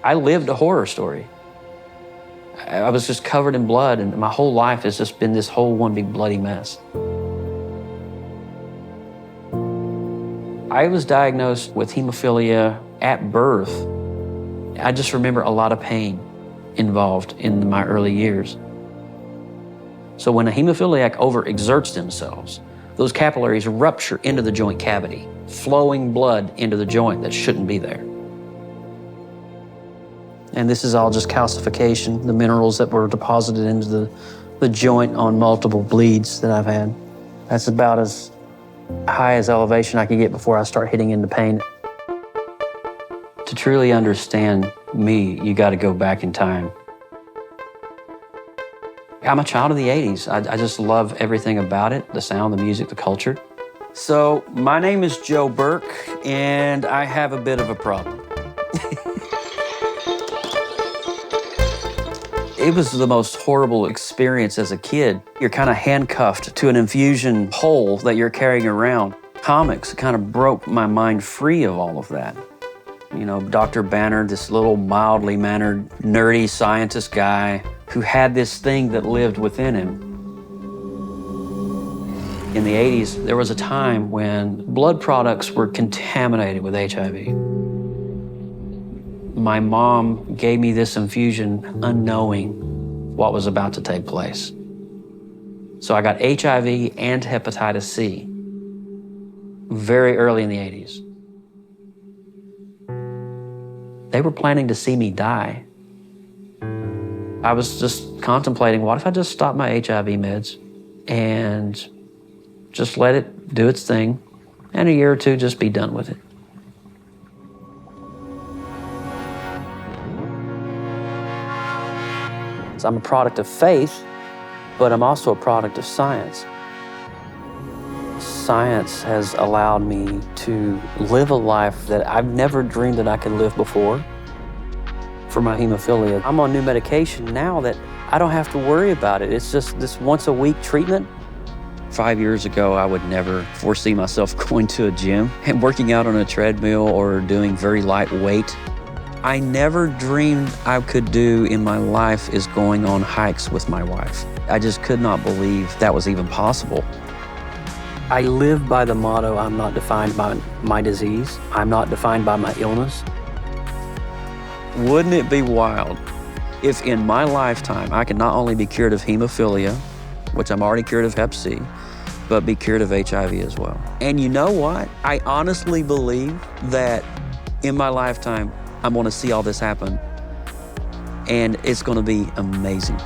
I lived a horror story. I was just covered in blood, and my whole life has just been this whole one big bloody mess. I was diagnosed with hemophilia at birth. I just remember a lot of pain involved in my early years. So when a hemophiliac overexerts themselves, those capillaries rupture into the joint cavity, flowing blood into the joint that shouldn't be there. And this is all just calcification, the minerals that were deposited into the joint on multiple bleeds that I've had. That's about as high as elevation I could get before I start hitting into pain. To truly understand me, you got to go back in time. I'm a child of the 80s. I just love everything about it, the sound, the music, the culture. So my name is Joe Burke, and I have a bit of a problem. It was the most horrible experience as a kid. You're kind of handcuffed to an infusion hole that you're carrying around. Comics kind of broke my mind free of all of that. You know, Dr. Banner, this little mildly mannered, nerdy scientist guy who had this thing that lived within him. In the 80s, there was a time when blood products were contaminated with HIV. My mom gave me this infusion unknowing what was about to take place. So I got HIV and hepatitis C very early in the 80s. They were planning to see me die. I was just contemplating, what if I just stop my HIV meds and just let it do its thing, and a year or two just be done with it. So I'm a product of faith, but I'm also a product of science. Science has allowed me to live a life that I've never dreamed that I could live before. For my hemophilia, I'm on new medication now that I don't have to worry about it. It's just this once-a-week treatment. 5 years ago, I would never foresee myself going to a gym and working out on a treadmill or doing very light weight. I never dreamed I could do in my life is going on hikes with my wife. I just could not believe that was even possible. I live by the motto, I'm not defined by my disease. I'm not defined by my illness. Wouldn't it be wild if in my lifetime I could not only be cured of hemophilia, which I'm already cured of hep C, but be cured of HIV as well. And you know what? I honestly believe that in my lifetime, I'm gonna see all this happen, and it's gonna be amazing.